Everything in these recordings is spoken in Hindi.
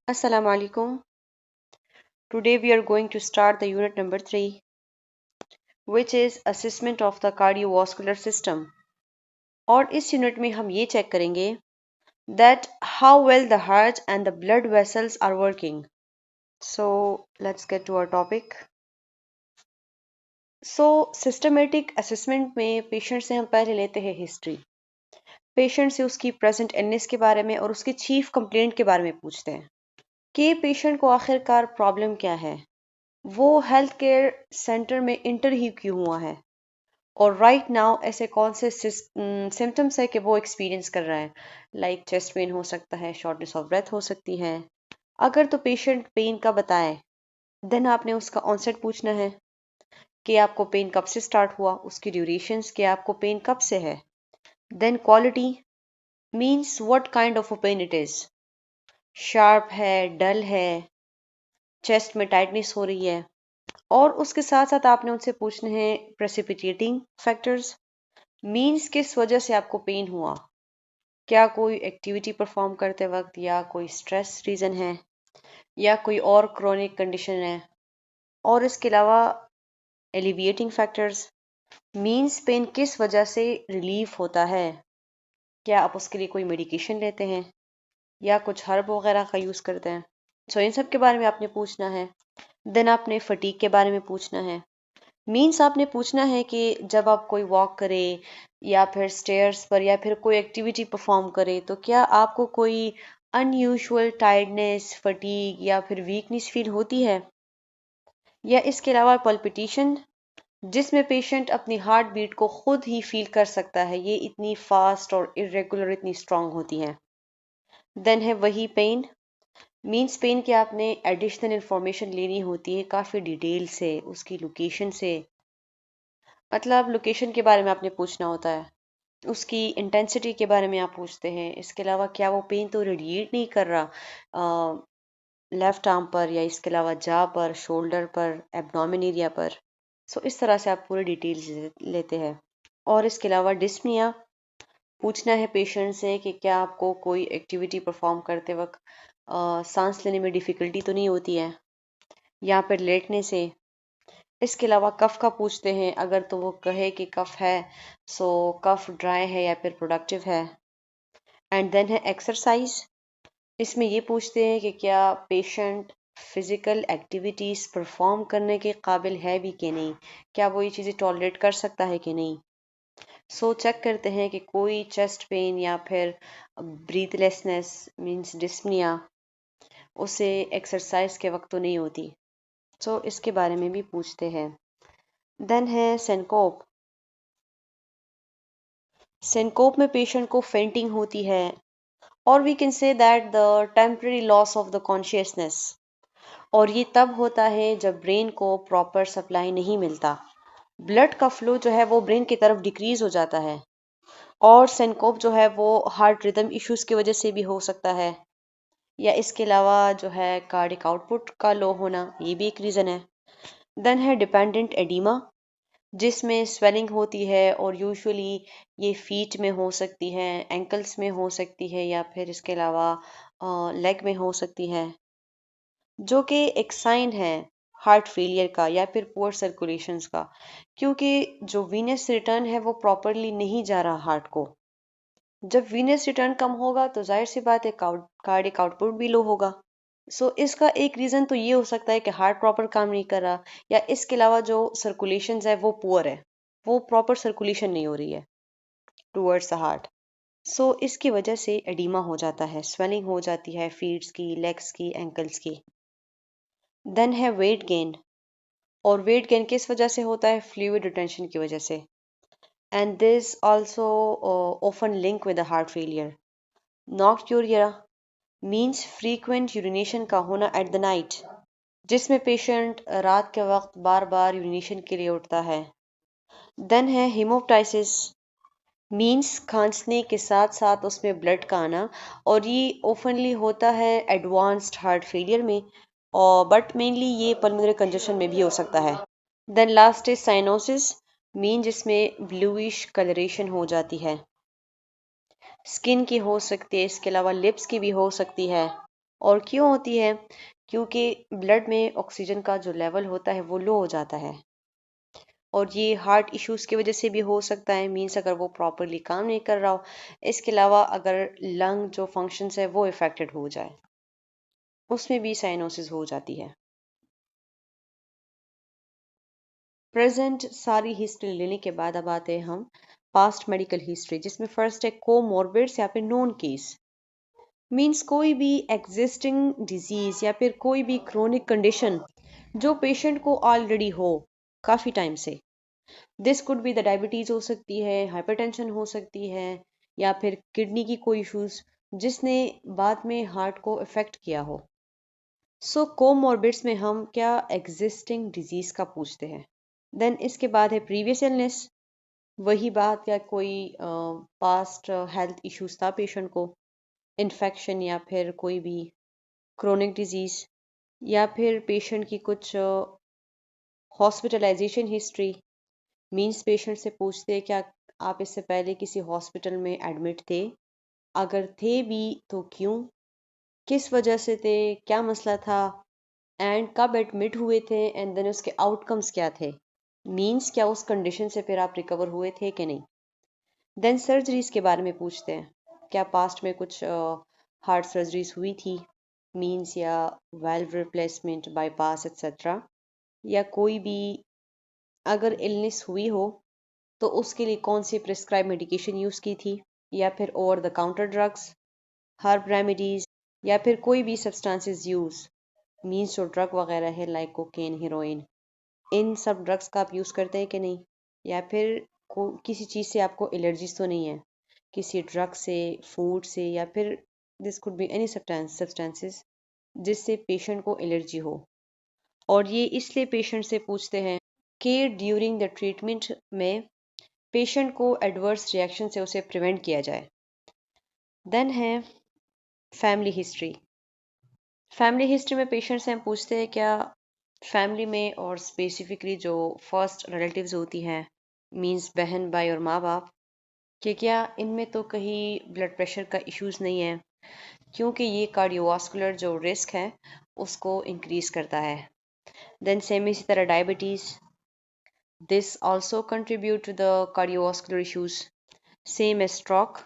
Assalamu alaikum. Today we are going to start the unit number 3, which is assessment of the cardiovascular system. और इस यूनिट में हम ये चेक करेंगे that how well the heart and the blood vessels are working. So let's get to our topic. So systematic assessment में पेशेंट से हम पहले लेते हैं हिस्ट्री। पेशेंट से उसकी प्रेजेंट इलनेस के बारे में और उसकी चीफ कंप्लेंट के बारे में पूछते हैं कि पेशेंट को आखिरकार प्रॉब्लम क्या है, वो हेल्थ केयर सेंटर में इंटर ही क्यों हुआ है, और राइट नाउ ऐसे कौन से सिम्टम्स है कि वो एक्सपीरियंस कर रहा है। लाइक चेस्ट पेन हो सकता है, शॉर्टनेस ऑफ ब्रेथ हो सकती है। अगर तो पेशेंट पेन का बताए, देन आपने उसका ऑनसेट पूछना है कि आपको पेन कब से स्टार्ट हुआ, उसकी ड्यूरेशंस कि आपको पेन कब से है। Then quality means what kind of a pain it is, sharp है, डल है, चेस्ट में टाइटनेस हो रही है। और उसके साथ साथ आपने उनसे पूछने हैं प्रेसिपिटेटिंग फैक्टर्स, मीन्स किस वजह से आपको पेन हुआ, क्या कोई एक्टिविटी परफॉर्म करते वक्त या कोई स्ट्रेस रीज़न है या कोई और क्रोनिक कंडीशन है। और इसके अलावा एलिविएटिंग फैक्टर्स मीन्स पेन किस वजह से रिलीफ होता है, क्या आप उसके लिए कोई मेडिकेशन लेते हैं या कुछ हर्ब वगैरह का यूज़ करते हैं। सो इन सब के बारे में आपने पूछना है। देन आपने फटीक के बारे में पूछना है। मीन्स आपने पूछना है कि जब आप कोई वॉक करे या फिर स्टेयर्स पर या फिर कोई एक्टिविटी परफॉर्म करे तो क्या आपको कोई अनयूजुअल टायर्डनेस, फटीग या फिर वीकनेस फील होती है। या इसके अलावा पल्पिटेशन, जिसमें पेशेंट अपनी हार्ट बीट को खुद ही फील कर सकता है, ये इतनी फास्ट और इरेगुलर, इतनी स्ट्रांग होती है। देन है वही पेन, मीन्स पेन के आपने एडिशनल इंफॉर्मेशन लेनी होती है काफ़ी डिटेल से, उसकी लोकेशन से, मतलब लोकेशन के बारे में आपने पूछना होता है, उसकी इंटेंसिटी के बारे में आप पूछते हैं। इसके अलावा क्या वो पेन तो रेडिएट नहीं कर रहा लेफ्ट आर्म पर, या इसके अलावा जा पर, शोल्डर पर, एब्डोमेन एरिया पर। सो इस तरह से आप पूरी डिटेल्स लेते हैं। और इसके अलावा डिस्पनिया पूछना है पेशेंट से कि क्या आपको कोई एक्टिविटी परफॉर्म करते वक्त सांस लेने में डिफ़िकल्टी तो नहीं होती है, या फिर लेटने से। इसके अलावा कफ का पूछते हैं, अगर तो वो कहे कि कफ है, सो कफ ड्राई है या फिर प्रोडक्टिव है। एंड देन है एक्सरसाइज, इसमें ये पूछते हैं कि क्या पेशेंट फिजिकल एक्टिविटीज़ परफॉर्म करने के काबिल है भी कि नहीं, क्या वो ये चीज़ें टॉलरेट कर सकता है कि नहीं। सो चेक करते हैं कि कोई चेस्ट पेन या फिर ब्रीथलेसनेस मींस डिस्पनिया उसे एक्सरसाइज के वक्त तो नहीं होती। सो इसके बारे में भी पूछते हैं। देन है सिनकोप, सिनकोप में पेशेंट को फेंटिंग होती है, और we can say that the temporary loss of the consciousness, और ये तब होता है जब ब्रेन को प्रॉपर सप्लाई नहीं मिलता, ब्लड का फ्लो जो है वो ब्रेन की तरफ डिक्रीज हो जाता है। और सिनकोप जो है वो हार्ट रिदम इश्यूज की वजह से भी हो सकता है, या इसके अलावा जो है कार्डिक आउटपुट का लो होना, ये भी एक रीज़न है। देन है डिपेंडेंट एडिमा, जिसमें स्वेलिंग होती है, और यूजुअली ये फीट में हो सकती है, एंकल्स में हो सकती है, या फिर इसके अलावा लेग में हो सकती है, जो कि एक साइन है हार्ट फेलियर का या फिर पुअर सर्कुलेशंस का, क्योंकि जो वीनस रिटर्न है वो प्रॉपरली नहीं जा रहा हार्ट को। जब वीनस रिटर्न कम होगा तो जाहिर सी बात है कार्डिक आउटपुट भी लो होगा। सो इसका एक रीज़न तो ये हो सकता है कि हार्ट प्रॉपर काम नहीं कर रहा, या इसके अलावा जो सर्कुलेशन है वो पुअर है, वो प्रॉपर सर्कुलेशन नहीं हो रही है टूवर्ड्स द हार्ट। सो इसकी वजह से एडिमा हो जाता है, स्वेलिंग हो जाती है फीट्स की, लेग्स की, एंकल्स की। देन है वेट गेन, और वेट गेन किस वजह से होता है, फ्लूइड रिटेंशन की वजह से। And this also often link with the heart failure. Nocturia means frequent urination का होना एट द नाइट, जिसमें पेशेंट रात के वक्त बार बार यूरिनेशन के लिए उठता है। देन है हेमोप्टाइसिस, मीन्स खांसने के साथ साथ उसमें ब्लड का आना, और ये ओपनली होता है एडवांस्ड हार्ट फेलियर में, और बट मेनली ये पल्मोनरी कंजेशन में भी हो सकता है। Then last is cyanosis, mean जिसमें ब्लूइश कलरेशन हो जाती है, स्किन की हो सकती है, इसके अलावा लिप्स की भी हो सकती है। और क्यों होती है? क्योंकि ब्लड में ऑक्सीजन का जो लेवल होता है वो लो हो जाता है, और ये हार्ट इश्यूज की वजह से भी हो सकता है, मीन्स अगर वो प्रॉपरली काम नहीं कर रहा हो। इसके अलावा अगर लंग जो फंक्शंस है वो इफेक्टेड हो जाए, उसमें भी साइनोसिस हो जाती है। प्रेजेंट सारी हिस्ट्री लेने के बाद अब आते हैं हम पास्ट मेडिकल हिस्ट्री, जिसमें फर्स्ट है कोमॉर्बिड्स या फिर नोन केस। मीन्स कोई भी एग्जिस्टिंग डिजीज या फिर कोई भी क्रोनिक कंडीशन जो पेशेंट को ऑलरेडी हो काफ़ी टाइम से। This could be the diabetes हो सकती है, हाइपरटेंशन हो सकती है, या फिर किडनी की कोई इश्यूज जिसने बाद में हार्ट को इफेक्ट किया हो। सो कोमॉर्बिड्स में हम क्या एग्जिस्टिंग डिजीज का पूछते हैं। देन इसके बाद है प्रीवियस इलनेस। वही बात, या कोई पास्ट हेल्थ इश्यूज था पेशेंट को, इन्फेक्शन या फिर कोई भी क्रोनिक डिजीज, या फिर पेशेंट की कुछ हॉस्पिटलाइजेशन हिस्ट्री। मींस पेशेंट से पूछते हैं क्या आप इससे पहले किसी हॉस्पिटल में एडमिट थे, अगर थे भी तो क्यों, किस वजह से थे, क्या मसला था, एंड कब एडमिट हुए थे, एंड देन उसके आउटकम्स क्या थे। मींस क्या उस कंडीशन से फिर आप रिकवर हुए थे कि नहीं। देन सर्जरीज के बारे में पूछते हैं, क्या पास्ट में कुछ हार्ट सर्जरीज हुई थी, मींस या वाल्व रिप्लेसमेंट, बाईपास एक्सेट्रा, या कोई भी अगर इलनेस हुई हो तो उसके लिए कौन सी प्रिस्क्राइब मेडिकेशन यूज़ की थी, या फिर over the counter drugs, herb remedies, या फिर कोई भी सब्सटेंसेस यूज़, मीन्स जो ड्रग वगैरह है लाइक कोकेन, हीरोइन, इन सब ड्रग्स का आप यूज़ करते हैं कि नहीं, या फिर किसी चीज़ से आपको एलर्जीज तो नहीं है, किसी ड्रग से, फूड से, या फिर this could be any substances जिससे पेशेंट को एलर्जी हो। और ये इसलिए पेशेंट से पूछते हैं कि ड्यूरिंग द ट्रीटमेंट में पेशेंट को एडवर्स रिएक्शन से उसे प्रिवेंट किया जाए। देन है फैमिली हिस्ट्री। फैमिली हिस्ट्री में पेशेंट से हम पूछते हैं क्या फैमिली में, और स्पेसिफिकली जो फर्स्ट रिलेटिव्स होती हैं, मींस बहन, भाई और माँ बाप, कि क्या इनमें तो कहीं ब्लड प्रेशर का इश्यूज नहीं है, क्योंकि ये कार्डियोवास्कुलर जो रिस्क है उसको इंक्रीज करता है। देन सेम इसी तरह diabetes, this also contribute to the cardiovascular issues. Same as stroke,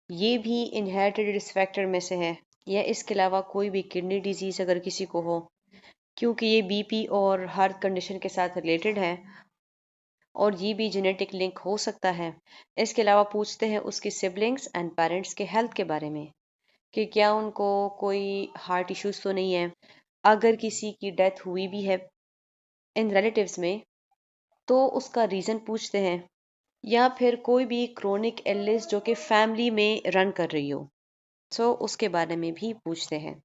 ये भी इनहेरिटेड रिस्क फैक्टर में से है। या इसके अलावा कोई भी किडनी डिजीज अगर किसी को हो, क्योंकि ये बीपी और हार्ट कंडीशन के साथ रिलेटेड है, और ये भी जेनेटिक लिंक हो सकता है। इसके अलावा पूछते हैं उसके सिबलिंग्स एंड पेरेंट्स के हेल्थ के बारे में, कि क्या उनको कोई हार्ट इश्यूज तो नहीं है। अगर किसी की डेथ हुई भी है इन रिलेटिव्स में तो उसका रीज़न पूछते हैं, या फिर कोई भी क्रोनिक इलनेस जो कि फैमिली में रन कर रही हो, सो उसके बारे में भी पूछते हैं।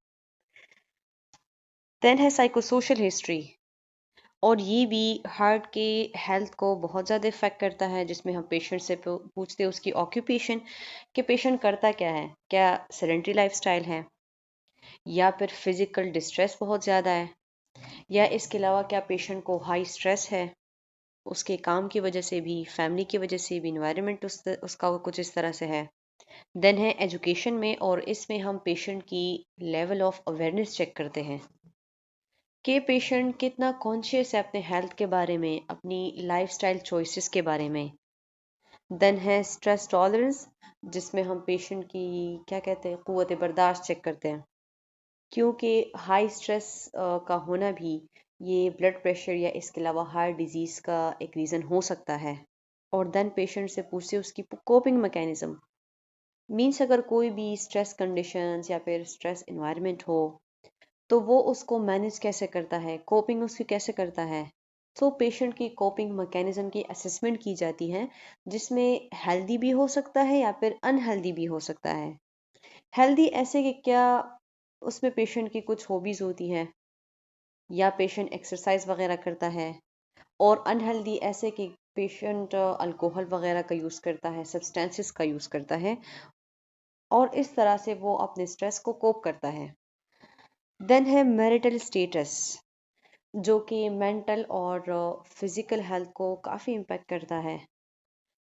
देन है साइकोसोशल हिस्ट्री, और ये भी हार्ट के हेल्थ को बहुत ज़्यादा इफेक्ट करता है, जिसमें हम पेशेंट से पूछते हैं उसकी ऑक्यूपेशन, कि पेशेंट करता क्या है, क्या सेडेंटरी लाइफस्टाइल है, या फिर फिजिकल डिस्ट्रेस बहुत ज़्यादा है, या इसके अलावा क्या पेशेंट को हाई स्ट्रेस है, उसके काम की वजह से भी, फैमिली की वजह से भी, इन्वायरमेंट उसका कुछ इस तरह से है। देन है एजुकेशन में, और इसमें हम पेशेंट की लेवल ऑफ अवेयरनेस चेक करते हैं कि पेशेंट कितना कॉन्शियस है अपने हेल्थ के बारे में, अपनी लाइफस्टाइल चॉइसेस के बारे में। देन है स्ट्रेस टॉलरेंस, जिसमें हम पेशेंट की क्या कहते हैं, क़ुव्वत बर्दाश्त चेक करते हैं, क्योंकि हाई स्ट्रेस का होना भी ये ब्लड प्रेशर या इसके अलावा हार्ट डिजीज़ का एक रीज़न हो सकता है। और देन पेशेंट से पूछते उसकी कोपिंग मैकेनिज्म, मीन्स अगर कोई भी स्ट्रेस कंडीशंस या फिर स्ट्रेस इन्वायरमेंट हो तो वो उसको मैनेज कैसे करता है, कोपिंग उसकी कैसे करता है। तो पेशेंट की कोपिंग मैकेनिज्म की असेसमेंट की जाती है, जिसमें हेल्दी भी हो सकता है या फिर अनहेल्दी भी हो सकता है। हेल्दी ऐसे कि क्या उसमें पेशेंट की कुछ हॉबीज होती हैं, या पेशेंट एक्सरसाइज वगैरह करता है, और अनहेल्दी ऐसे कि पेशेंट अल्कोहल वगैरह का यूज़ करता है, सब्सटेंसेस का यूज़ करता है, और इस तरह से वो अपने स्ट्रेस को कोप करता है। देन है मैरिटल स्टेटस, जो कि मेंटल और फिजिकल हेल्थ को काफ़ी इम्पेक्ट करता है।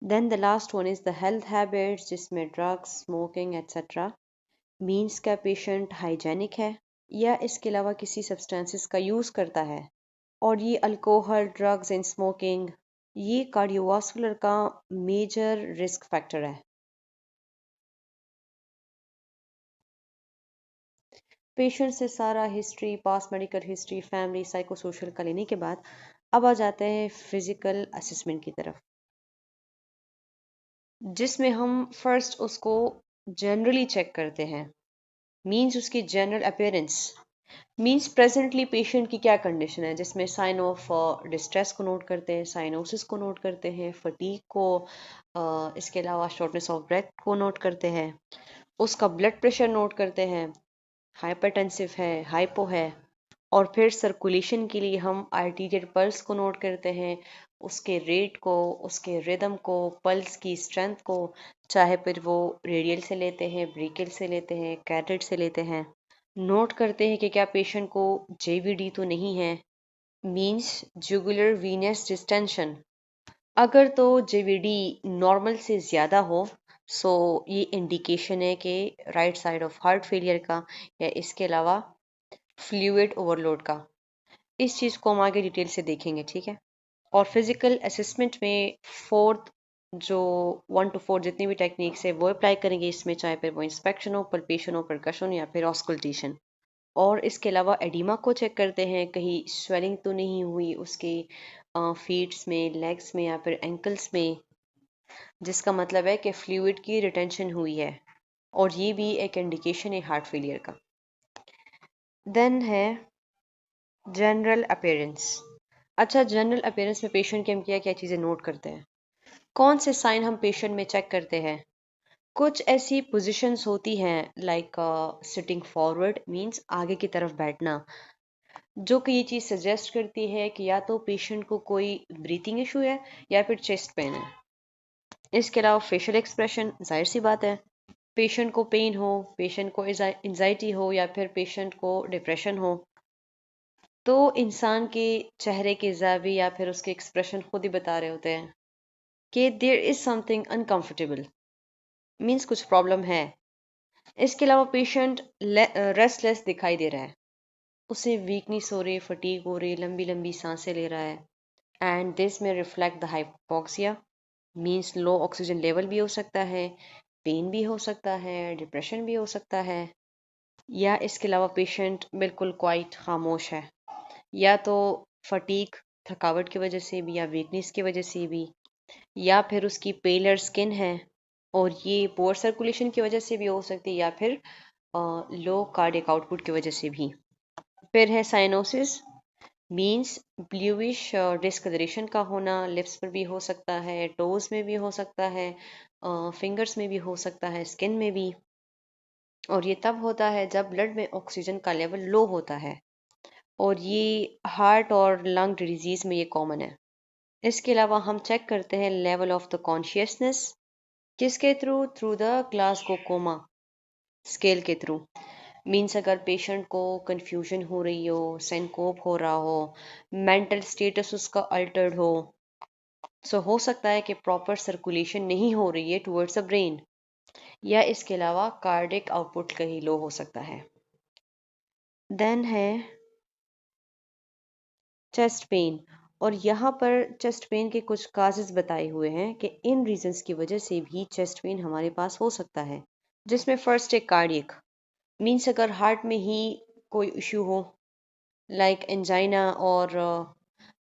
Then the last one is the health habits, जिसमें ड्रग्स, स्मोकिंग एट्सेट्रा, मीन्स क्या पेशेंट हाइजेनिक है या इसके अलावा किसी सब्सटेंसेस का यूज़ करता है। और ये अल्कोहल, ड्रग्स एंड स्मोकिंग, ये कार्डियोवास्कुलर का मेजर रिस्क फैक्टर है। पेशेंट से सारा history, past medical history, family, psychosocial का लेने के बाद अब आ जाते हैं फिजिकल असेसमेंट की तरफ, जिसमें हम फर्स्ट उसको जनरली चेक करते हैं। मींस उसकी general appearance, means presently patient की क्या कंडीशन है, जिसमें साइन ऑफ डिस्ट्रेस को नोट करते हैं, साइनोसिस को नोट करते हैं, फटीग को, इसके अलावा शॉर्टनेस ऑफ ब्रेथ को नोट करते हैं, उसका ब्लड प्रेशर नोट करते हैं, हाइपरटेंसिव है, हाइपो है। और फिर सर्कुलेशन के लिए हम आर्टीरियल पल्स को नोट करते हैं, उसके रेट को, उसके रिदम को, पल्स की स्ट्रेंथ को, चाहे फिर वो रेडियल से लेते हैं, ब्रेकियल से लेते हैं, कैरेटेड से लेते हैं। नोट करते हैं कि क्या पेशेंट को जेवीडी तो नहीं है, मींस जुगुलर वीनस डिस्टेंशन। अगर तो जेवीडी नॉर्मल से ज़्यादा हो, सो ये इंडिकेशन है कि right side of heart failure का, या इसके अलावा फ्लूइड ओवरलोड का। इस चीज़ को हम आगे डिटेल से देखेंगे, ठीक है। और फिजिकल असेसमेंट में फोर्थ जो 1 to 4 जितनी भी टेक्निक्स है वो अप्लाई करेंगे इसमें, चाहे फिर वो इंस्पेक्शन हो, पल्पेशन हो, परकशन या फिर ऑस्कल्टेशन। और इसके अलावा एडिमा को चेक करते हैं, कहीं स्वेलिंग तो नहीं हुई उसके फीट्स में, लेग्स में या फिर एंकल्स में, जिसका मतलब है कि फ्लूइड की रिटेंशन हुई है, और ये भी एक इंडिकेशन है हार्ट फेलियर का। देन है जनरल अपीयरेंस। अच्छा, जनरल अपीयरेंस में पेशेंट की हम क्या क्या चीज़ें नोट करते हैं, कौन से साइन हम पेशेंट में चेक करते हैं। कुछ ऐसी पोजीशंस होती हैं लाइक सिटिंग फॉरवर्ड, मींस आगे की तरफ बैठना, जो कि ये चीज़ सजेस्ट करती है कि या तो पेशेंट को कोई ब्रीथिंग इशू है या फिर चेस्ट पेन है। इसके अलावा फेशियल एक्सप्रेशन, जाहिर सी बात है, पेशेंट को पेन हो, पेशेंट को एंजाइटी हो या फिर पेशेंट को डिप्रेशन हो, तो इंसान के चेहरे के ज़ावी या फिर उसके एक्सप्रेशन खुद ही बता रहे होते हैं कि there is something uncomfortable, means कुछ प्रॉब्लम है। इसके अलावा पेशेंट रेस्टलेस दिखाई दे रहा है, उसे वीकनेस हो रही, फटीग हो रही, लंबी लंबी सांसें ले रहा है, एंड दिस में reflect the hypoxia, means low oxygen level भी हो सकता है, पेन भी हो सकता है, डिप्रेशन भी हो सकता है। या इसके अलावा पेशेंट बिल्कुल क्वाइट खामोश है, या तो फटीक, थकावट की वजह से भी या वीकनेस की वजह से भी, या फिर उसकी पेलर स्किन है और ये पोअर सर्कुलेशन की वजह से भी हो सकती है, या फिर लो कार्डियक आउटपुट की वजह से भी। फिर है साइनोसिस, मीन्स ब्लूइश डिस्कलरेशन का होना, लिप्स पर भी हो सकता है, टोज में भी हो सकता है, फिंगर्स में भी हो सकता है, स्किन में भी। और ये तब होता है जब ब्लड में ऑक्सीजन का लेवल लो होता है, और ये हार्ट और लंग डिजीज में ये कॉमन है। इसके अलावा हम चेक करते हैं लेवल ऑफ द कॉन्शियसनेस, किसके through, through the Glasgow coma scale के थ्रू। मीन्स अगर पेशेंट को कंफ्यूजन हो रही हो, सिनकोप हो रहा हो, मेंटल स्टेटस उसका अल्टर्ड हो, सो हो सकता है कि प्रॉपर सर्कुलेशन नहीं हो रही है टुवर्ड्स द ब्रेन, या इसके अलावा कार्डिक आउटपुट कहीं लो हो सकता है। देन है चेस्ट पेन, और यहाँ पर चेस्ट पेन के कुछ काजेज बताए हुए हैं कि इन रीजंस की वजह से भी चेस्ट पेन हमारे पास हो सकता है, जिसमें फर्स्ट है कार्डियक, मीन्स अगर हार्ट में ही कोई इशू हो, लाइक एंजाइना और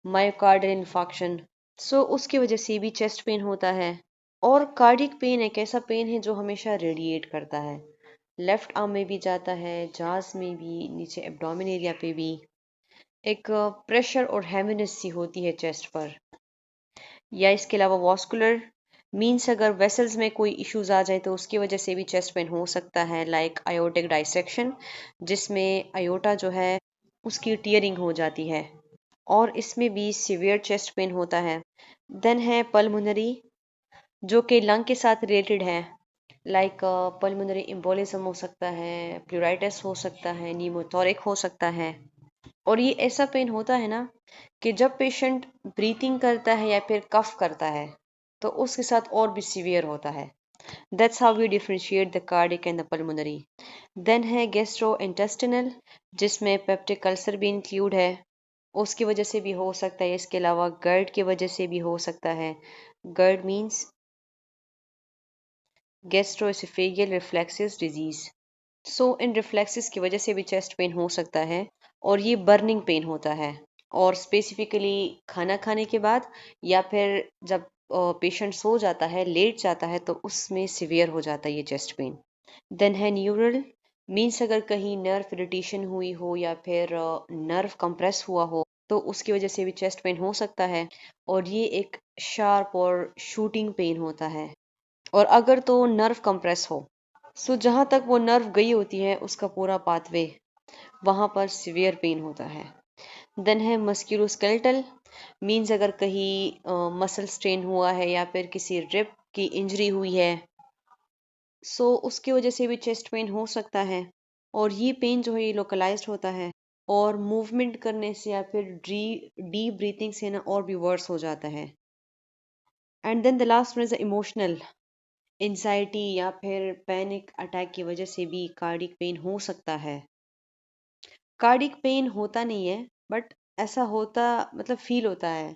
मायोकार्डियल इन्फार्क्शन, सो उसकी वजह से भी चेस्ट पेन होता है। और कार्डियक पेन एक ऐसा पेन है जो हमेशा रेडिएट करता है, लेफ्ट आर्म में भी जाता है, जाज में भी, नीचे एब्डोमेन एरिया पे भी, एक प्रेशर और हैवीनेस सी होती है चेस्ट पर। या इसके अलावा वॉस्कुलर, मीन्स अगर वेसल्स में कोई इश्यूज आ जाए तो उसकी वजह से भी चेस्ट पेन हो सकता है, लाइक आयोटिक डाइसेक्शन, जिसमें आयोटा जो है उसकी टीयरिंग हो जाती है, और इसमें भी सीवियर चेस्ट पेन होता है। देन है पल्मोनरी, जो कि लंग के साथ रिलेटेड है, लाइक पल्मोनरी एम्बोलिज्म हो सकता है, प्लूराइटिस हो सकता है, न्यूमोथोरिक हो सकता है। और ये ऐसा पेन होता है ना कि जब पेशेंट ब्रीथिंग करता है या फिर कफ करता है तो उसके साथ और भी सीवियर होता है। That's how we differentiate the cardiac and the pulmonary. Then है गैस्ट्रो इंटेस्टिनल, जिसमें पेप्टिक अल्सर भी इंक्लूड है, उसकी वजह से भी हो सकता है। इसके अलावा गर्ड की वजह से भी हो सकता है। गर्ड मीन्स गैस्ट्रोएसोफेगियल रिफ्लेक्सेस डिजीज। सो इन रिफ्लेक्सेस की वजह से भी चेस्ट पेन हो सकता है, और ये बर्निंग पेन होता है, और स्पेसिफिकली खाना खाने के बाद, या फिर जब पेशेंट सो जाता है, लेट जाता है, तो उसमें सिवियर हो जाता है ये चेस्ट पेन। देन है न्यूरल, मीन्स अगर कहीं नर्व इरिटेशन हुई हो या फिर नर्व कंप्रेस हुआ हो, तो उसकी वजह से भी चेस्ट पेन हो सकता है, और ये एक शार्प और शूटिंग पेन होता है। और अगर तो नर्व कंप्रेस हो, सो जहाँ तक वो नर्व गई होती है उसका पूरा पाथवे, वहाँ पर सिवियर पेन होता है। देन है मस्क्यूलोस्केलेटल, मीन्स अगर कहीं मसल स्ट्रेन हुआ है या फिर किसी रिब की इंजरी हुई है, सो उसकी वजह से भी चेस्ट पेन हो सकता है, और ये पेन जो है ये लोकलाइज्ड होता है, और मूवमेंट करने से या फिर डीप ब्रीथिंग से ना और भी वर्स हो जाता है। And then the last one is emotional, anxiety या फिर पैनिक अटैक की वजह से भी कार्डिक पेन हो सकता है। कार्डिक पेन होता नहीं है, बट ऐसा होता, मतलब फील होता है।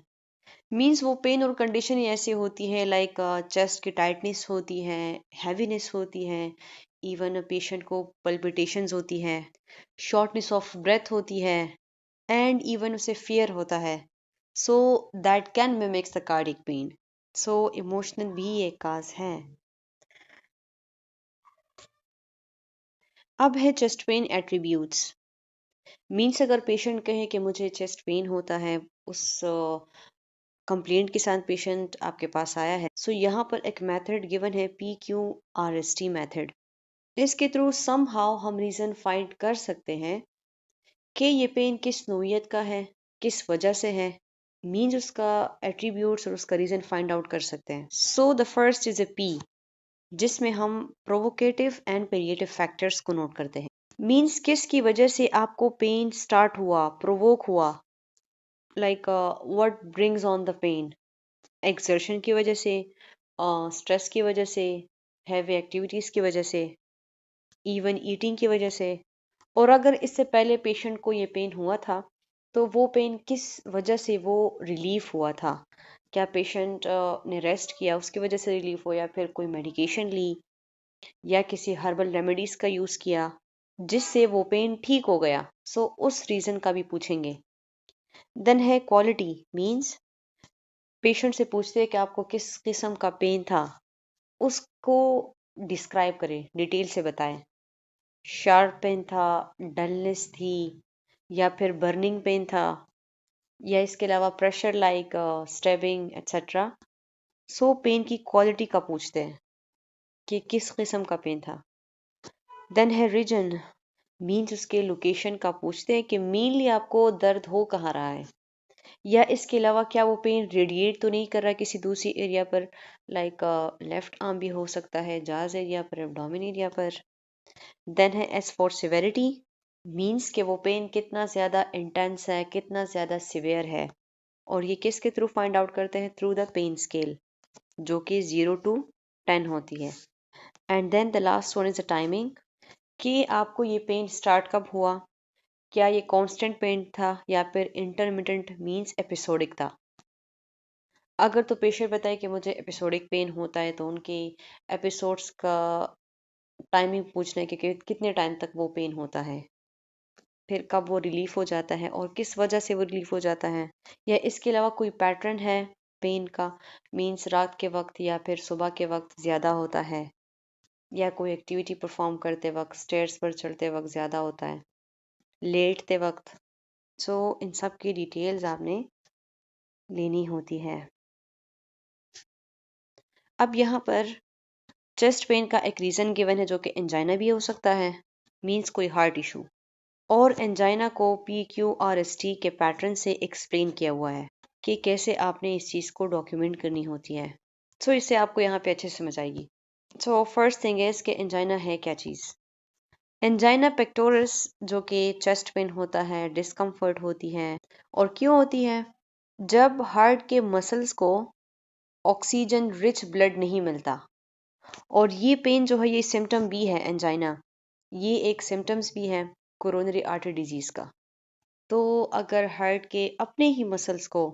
मीन्स वो पेन और कंडीशन ही ऐसी होती है, लाइक चेस्ट की टाइटनेस होती है, हैवीनेस होती है, इवन पेशेंट को पल्पिटेशंस होती है, शॉर्टनेस ऑफ ब्रेथ होती है, एंड इवन उसे फियर होता है। So that can mimics the cardiac pain. So emotional भी एक काज है। अब है चेस्ट पेन एट्रीब्यूट्स। मीन्स अगर पेशेंट कहे कि मुझे चेस्ट पेन होता है, उस कंप्लेंट के साथ पेशेंट आपके पास आया है, सो यहाँ पर एक मेथड गिवन है, PQRST मेथड। इसके थ्रू सम हाउ हम रीज़न फाइंड कर सकते हैं कि ये पेन किस नोयत का है, किस वजह से है। मीन्स उसका एट्रीब्यूट्स और उसका रीज़न फाइंड आउट कर सकते हैं। So the first is a P, जिसमें हम प्रोवोकेटिव एंड पेरिएटिव फैक्टर्स को नोट करते हैं। मीन्स किसकी वजह से आपको पेन स्टार्ट हुआ, प्रोवोक हुआ, like what brings on the pain. Exertion की वजह से, स्ट्रेस की वजह से, हैवी एक्टिविटीज़ की वजह से, इवन ईटिंग की वजह से। और अगर इससे पहले पेशेंट को ये पेन हुआ था, तो वो पेन किस वजह से वो रिलीफ हुआ था। क्या पेशेंट ने रेस्ट किया उसकी वजह से रिलीफ हो, या फिर कोई मेडिकेशन ली, या किसी हर्बल रेमेडीज का यूज़ किया जिससे वो पेन ठीक हो गया। सो उस रीज़न का भी पूछेंगे। देन है क्वालिटी, मीन्स पेशेंट से पूछते हैं कि आपको किस किस्म का पेन था, उसको डिस्क्राइब करें, डिटेल से बताएं। शार्प पेन था, डलनेस थी, या फिर बर्निंग पेन था, या इसके अलावा प्रेशर लाइक स्टेबिंग एट्सेट्रा। सो पेन की क्वालिटी का पूछते हैं कि किस किस्म का पेन था। देन है रीजन, मीन्स उसके लोकेशन का पूछते हैं कि मेनली आपको दर्द हो कहाँ रहा है, या इसके अलावा क्या वो पेन रेडिएट तो नहीं कर रहा किसी दूसरी एरिया पर, लाइक लेफ्ट आर्म भी हो सकता है, जाज एरिया पर, एब्डोमेन एरिया पर। देन है एस फॉर सिवेरिटी, मीन्स कि वो पेन कितना ज़्यादा इंटेंस है, कितना ज़्यादा सिवियर है, और ये किसके थ्रू फाइंड आउट करते हैं, थ्रू द पेन स्केल, जो कि 0 to 10 होती है। And then the last one is the timing, कि आपको ये पेन स्टार्ट कब हुआ, क्या ये कांस्टेंट पेन था या फिर इंटरमिटेंट, मीन्स एपिसोडिक था। अगर तो पेशेंट बताए कि मुझे एपिसोडिक पेन होता है, तो उनके एपिसोड्स का टाइमिंग पूछना है कि कितने टाइम तक वो पेन होता है, फिर कब वो रिलीफ हो जाता है और किस वजह से वो रिलीफ हो जाता है, या इसके अलावा कोई पैटर्न है पेन का, मीन्स रात के वक्त या फिर सुबह के वक्त ज़्यादा होता है, या कोई एक्टिविटी परफॉर्म करते वक्त, स्टेयर्स पर चढ़ते वक्त ज़्यादा होता है, लेटते वक्त। सो इन सब की डिटेल्स आपने लेनी होती है। अब यहाँ पर चेस्ट पेन का एक रीज़न गिवन है, जो कि एंजाइना भी हो सकता है, मीन्स कोई हार्ट इशू, और एंजाइना को PQRST के पैटर्न से एक्सप्लेन किया हुआ है कि कैसे आपने इस चीज़ को डॉक्यूमेंट करनी होती है। सो इससे आपको यहाँ पे अच्छे से समझ आएगी। सो फर्स्ट थिंग इज कि एंजाइना है क्या चीज़। एंजाइना पेक्टोरस, जो कि चेस्ट पेन होता है, डिस्कम्फर्ट होती है, और क्यों होती है, जब हार्ट के मसल्स को ऑक्सीजन रिच ब्लड नहीं मिलता, और ये पेन जो है ये सिम्टम भी है एंजाइना, ये एक सिम्टम्स भी है कोरोनरी आर्टरी डिजीज का। तो अगर हार्ट के अपने ही मसल्स को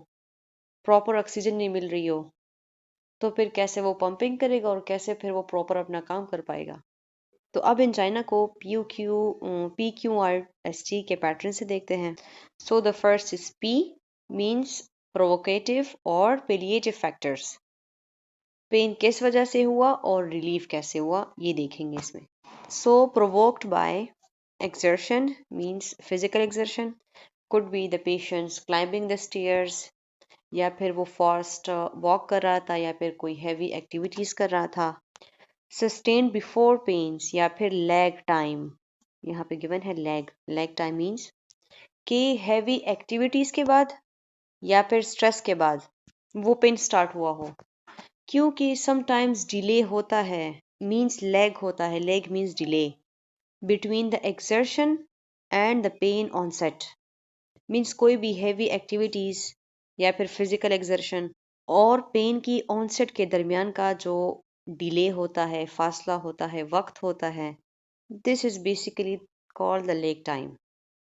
प्रॉपर ऑक्सीजन नहीं मिल रही हो तो फिर कैसे वो पंपिंग करेगा और कैसे फिर वो प्रॉपर अपना काम कर पाएगा। तो अब एंजाइना को PQRST के पैटर्न से देखते हैं। So the first is P means provocative और पेलिएटिव फैक्टर्स। पेन किस वजह से हुआ और रिलीफ कैसे हुआ ये देखेंगे इसमें। So provoked by exertion means physical exertion, could be the patients climbing the stairs या फिर वो फास्ट वॉक कर रहा था या फिर कोई हैवी एक्टिविटीज कर रहा था। सस्टेन बिफोर पेन्स या फिर लैग टाइम, यहाँ पे गिवन है लैग टाइम मीन्स कि हैवी एक्टिविटीज के बाद या फिर स्ट्रेस के बाद वो पेन स्टार्ट हुआ हो। क्योंकि समटाइम्स डिले होता है, मीन्स लैग होता है, lag means delay between the exertion and the pain on set. Means कोई भी हैवी एक्टिविटीज या फिर फिजिकल एक्सर्शन और पेन की ऑनसेट के दरमियान का जो डिले होता है, फासला होता है, वक्त होता है, this is basically called the leg time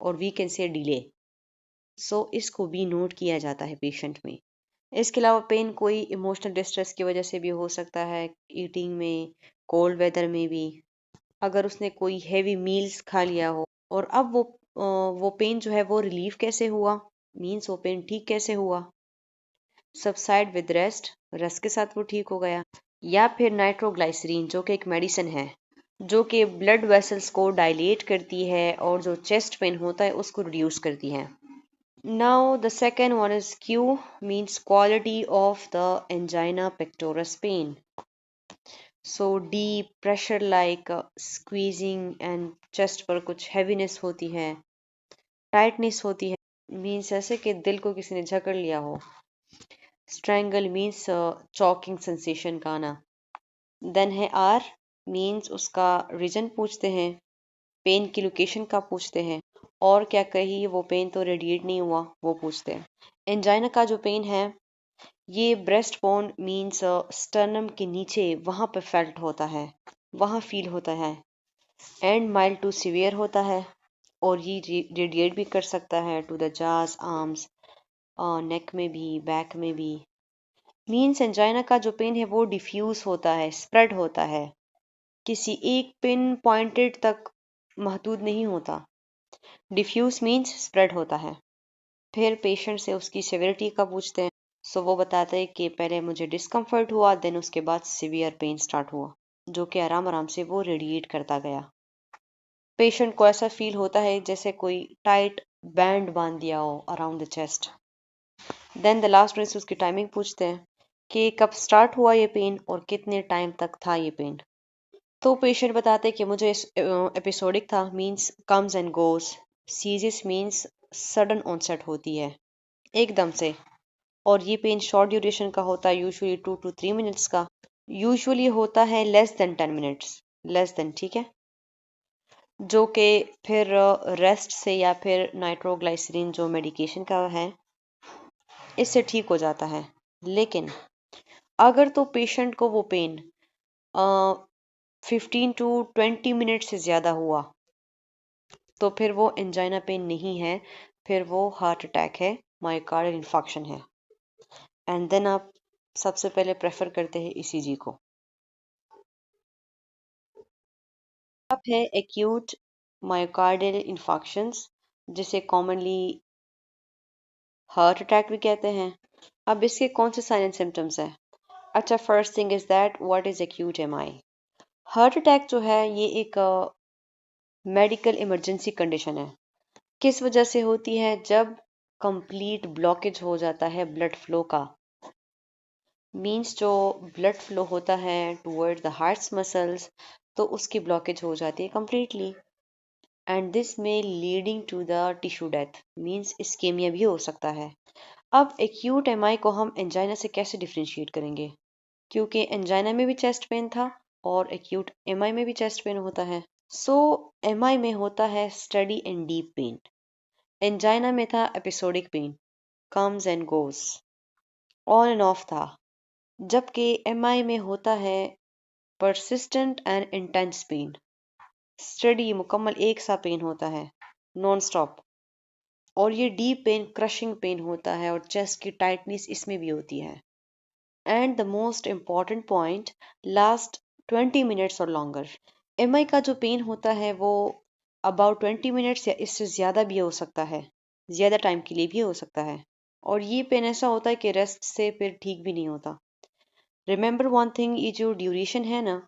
और वी कैन से डिले। सो इसको भी नोट किया जाता है पेशेंट में। इसके अलावा पेन कोई इमोशनल डिस्ट्रेस की वजह से भी हो सकता है, ईटिंग में, कोल्ड वेदर में भी, अगर उसने कोई हैवी मील्स खा लिया हो। और अब वो पेन जो है वो रिलीफ कैसे हुआ, मीन्स वो पेन ठीक कैसे हुआ। सबसाइड विद रेस्ट, रेस्ट के साथ वो ठीक हो गया। या फिर नाइट्रोग्लाइसरीन जो कि एक मेडिसिन है जो कि ब्लड वेसल्स को डायलेट करती है और जो चेस्ट पेन होता है उसको रिड्यूस करती है। Now the second one is Q means quality of the angina pectoris pain. So deep pressure like squeezing and chest पर कुछ हैवीनेस होती है, टाइटनेस होती है, मीन्स ऐसे कि दिल को किसी ने जकड़ लिया हो। स्ट्रैंगल मीन्स चॉकिंग सेंसेशन का आना। देन है R मीन्स उसका रीजन पूछते हैं, पेन की लोकेशन का पूछते हैं, और क्या कहीं वो पेन तो रेडिएट नहीं हुआ वो पूछते हैं। एंजाइना का जो पेन है ये ब्रेस्ट बोन मीन्स स्टर्नम के नीचे वहाँ पे फेल्ट होता है, वहाँ फील होता है, एंड माइल्ड टू सीवियर होता है और ये रेडिएट भी कर सकता है टू द जाज आर्म्स, नेक में भी, बैक में भी। मीन्स एंजाइना का जो पेन है वो डिफ्यूज होता है, स्प्रेड होता है, किसी एक पिन पॉइंटेड तक महदूद नहीं होता। डिफ्यूज मीन्स स्प्रेड होता है। फिर पेशेंट से उसकी सिवियरिटी का पूछते हैं। सो वो बताते हैं कि पहले मुझे डिस्कम्फर्ट हुआ, देन उसके बाद सिवियर पेन स्टार्ट हुआ जो कि आराम आराम से वो रेडिएट करता गया। पेशेंट को ऐसा फील होता है जैसे कोई टाइट बैंड बांध दिया हो around the chest. Then the last में से उसकी टाइमिंग पूछते हैं कि कब स्टार्ट हुआ ये पेन और कितने टाइम तक था ये पेन। तो पेशेंट बताते हैं कि मुझे एपिसोडिक था, means comes and goes. Seizes means sudden onset होती है एकदम से, और ये पेन शॉर्ट ड्यूरेशन का होता है, यूजुअली 2 to 3 मिनट्स का, यूजुअली होता है less than 10 minutes, less than, ठीक है, जो कि फिर रेस्ट से या फिर नाइट्रोग्लाइसरीन जो मेडिकेशन का है इससे ठीक हो जाता है। लेकिन अगर तो पेशेंट को वो पेन 15 to 20 मिनट से ज़्यादा हुआ तो फिर वो एंजाइना पेन नहीं है, फिर वो हार्ट अटैक है, मायोकार्डियल इन्फार्क्शन है। एंड देन आप सबसे पहले प्रेफर करते हैं ईसीजी को। अब है एक्यूट मायोकार्डियल इन्फार्क्शंस जिसे कॉमनली हार्ट अटैक भी कहते हैं। अब इसके कौन से साइन एंड सिम्टम्स है? अच्छा, first thing is that what is acute MI. Heart attack जो है ये एक मेडिकल इमरजेंसी कंडीशन है। किस वजह से होती है? जब कंप्लीट ब्लॉकेज हो जाता है ब्लड फ्लो का, मींस जो ब्लड फ्लो होता है टुवर्ड द हार्ट्स मसल्स, तो उसकी ब्लॉकेज हो जाती है कंप्लीटली, एंड दिस में leading to the tissue death, means ischaemia भी हो सकता है। अब एक्यूट एमआई को हम एंजाइना से कैसे डिफ्रेंशिएट करेंगे? क्योंकि एंजाइना में भी चेस्ट पेन था और एक्यूट एमआई में भी चेस्ट पेन होता है। सो एमआई में होता है steady and deep pain, angina में था episodic pain, comes and goes, on and off था, जबकि एमआई में होता है persistent and intense pain, steady मुकम्मल एक सा पेन होता है, नॉन स्टॉप। और ये डीप पेन क्रशिंग पेन होता है और चेस्ट की टाइटनेस इसमें भी होती है। And the most important point, last 20 minutes और लॉन्गर। एमआई का जो पेन होता है वो अबाउट 20 मिनट्स या इससे ज़्यादा भी हो सकता है, ज़्यादा टाइम के लिए भी हो सकता है। और ये पेन ऐसा होता है कि रेस्ट से फिर ठीक भी नहीं होता। रिमेंबर वन थिंग, ये जो ड्यूरेशन है ना,